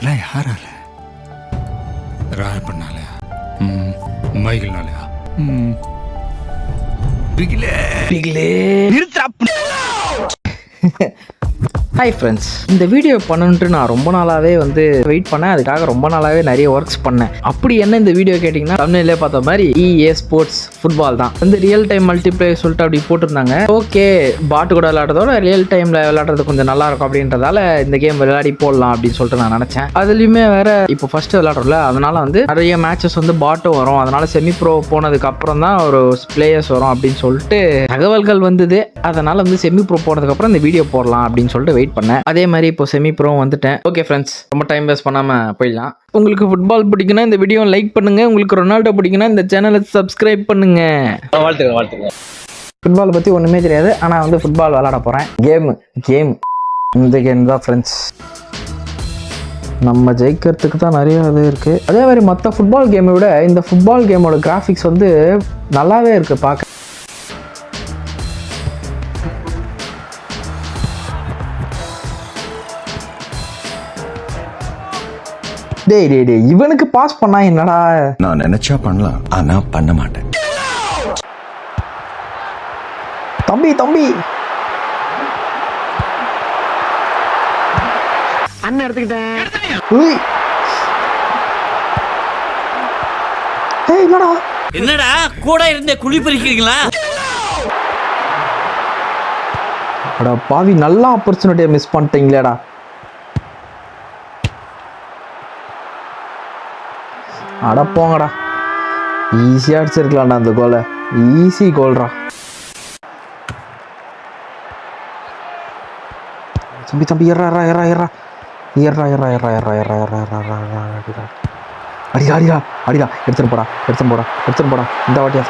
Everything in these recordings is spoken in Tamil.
எல்லாம் யாரால? ராயப்பண்ணாலயா? மைகிள்னாலயா? ஹாய் ஃப்ரெண்ட்ஸ், இந்த வீடியோ பண்ணணுன்ட்டு நான் ரொம்ப நாளாகவே வெயிட் பண்ணேன். அதுக்காக ரொம்ப நாளாகவே நிறைய ஒர்க்ஸ் பண்ணேன். அப்படி என்ன இந்த வீடியோ கேட்டிங்கன்னா, தமிழ்லேயே பார்த்த மாதிரி EA ஸ்போர்ட்ஸ் ஃபுட்பால் தான். ரியல் டைம் மல்டிப்ளேயர் சொல்லிட்டு அப்படி போட்டிருந்தாங்க. ஓகே, பாட்டு கூட விளையாடுறதோட ரியல் டைமில் விளையாடுறது கொஞ்சம் நல்லா இருக்கும் அப்படின்றதால இந்த கேம் விளையாடி போடலாம் அப்படின்னு சொல்லிட்டு நான் நினச்சேன். அதுலேயுமே வேற இப்போ ஃபர்ஸ்ட் விளையாடுறோம்ல, அதனால நிறைய மேட்சஸ் பாட்டும் வரும். அதனால செமி ப்ரோ போனதுக்கு அப்புறம் தான் ஒரு பிளேயர்ஸ் வரும் அப்படின்னு சொல்லிட்டு தகவல்கள் வந்தது. அதனால செமி ப்ரோ போனதுக்கு அப்புறம் இந்த வீடியோ போடலாம் அப்படின்னு சொல்லிட்டு வெயிட் பண்ணேன். அதே மாதிரி இப்போ செமி ப்ரோ வந்துட்டேன். ஓகே ஃப்ரெண்ட்ஸ், ரொம்ப டைம் வேஸ்ட் பண்ணாம போயிடலாம். உங்களுக்கு ஃபுட்பால் பிடிக்குன்னா இந்த வீடியோ லைக் பண்ணுங்க. உங்களுக்கு ரொனால்டோ பிடிக்குன்னா இந்த சேனலை சப்ஸ்கிரைப் பண்ணுங்க. வாழ்த்துங்க. ஃபுட்பால் பத்தி ஒண்ணுமே தெரியாது, ஆனா ஃபுட்பால் விளையாட போறேன். கேம் இந்த கேம் தான் ஃப்ரெண்ட்ஸ். நம்ம ஜெயிக்கிறதுக்கு தான் நிறைய இது இருக்கு. அதே மாதிரி மற்ற ஃபுட்பால் கேமை விட இந்த ஃபுட்பால் கேமோட கிராஃபிக்ஸ் நல்லாவே இருக்கு பார்க்க. டேய் இவனுக்கு பாஸ் பண்ணா என்னடா? நான் நினைச்சா பண்ணலாம், ஆனா பண்ண மாட்டேன். தம்பி அண்ணன் எடுத்துக்கிட்டேன். என்னடா கூட இருந்தே குழி பறிக்கிறீங்களா? அட பாவி, நல்ல ஆப்பர்ச்சுனிட்டியை மிஸ் பண்ணிட்டீங்களேடா. அட போங்கடா, ஈஸியாக அடிச்சிருக்கலாம்டா அந்த கோலை. ஈஸி கோல்ரா. தம்பி ஏறா அடிடா. எடுத்துட்டு போடா இந்த வாட்டியா.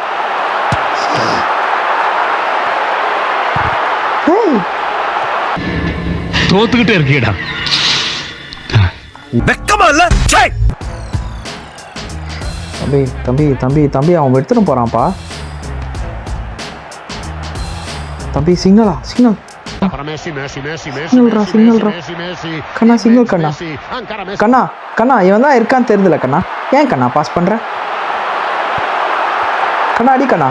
தோத்துக்கிட்டே இருக்கீடா. வெக்கமா இல்ல? தம்பி அவன் எடுத்துட்டு போறான்ப்பா. தம்பி சிக்னல் கண்ணா இவன் தான் இருக்கான்னு தெரியுதுல கண்ணா. ஏன் கண்ணா பாஸ் பண்ற? கண்ணா அடி கண்ணா.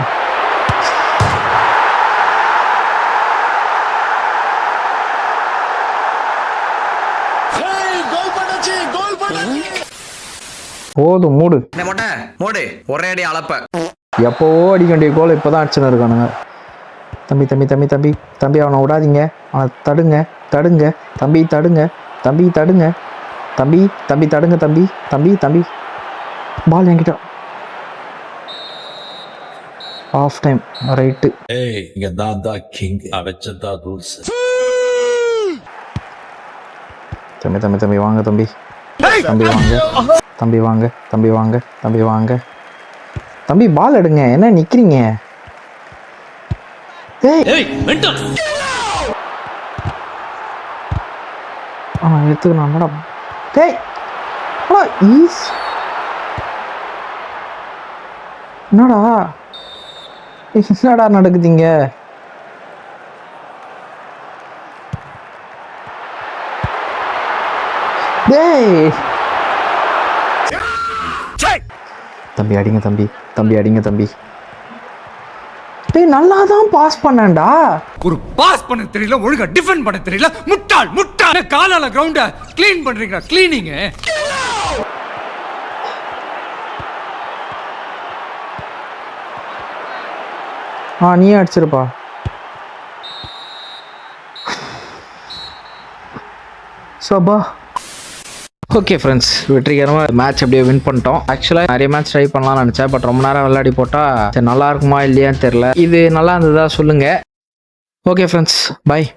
போதும் மூடு ஒரே அடி அளப்ப. எப்போவோ அடிக்க வேண்டிய கோல் இப்போதான் அடிச்சுன்னு இருக்கானுங்க. தம்பி அவனை விடாதீங்க. அவனை தடுங்க. தம்பி பால் என்கிட்ட. Half time right. இங்க தாதா கிங் அவச்சதா ரூல்ஸ். தம்பி வாங்க. தம்பி வாங்க. தம்பி பால் எடுங்க. என்ன நிக்கிறீங்க? எடுத்துக்கணும்டா. என்னடா நடக்குதுங்க? தம்பி அடிங்க தம்பி. நல்லா தான் பாஸ் பண்ணேன்டா. ஒரு பாஸ் பண்ண தெரியல, ஒழுங்கா டிஃபெண்ட் பண்ண தெரியல. முட்டாள் காலால கிரவுண்ட க்ளீன் பண்றீங்க. க்ளீனிங் நீ அடிச்சிருப்பா. சபா. ஓகே ஃப்ரெண்ட்ஸ், வெற்றிகரமாக மேட்ச் அப்படியே வின் பண்ணிட்டோம். ஆக்சுவலாக நிறைய மேட்ச் ட்ரை பண்ணலாம்னு நினச்சேன். பட் ரொம்ப நேரம் விளையாடி போட்டால் நல்லா இருக்குமா இல்லையான்னு தெரில. இது நல்லா இருந்ததா சொல்லுங்கள். ஓகே ஃப்ரெண்ட்ஸ், பாய்.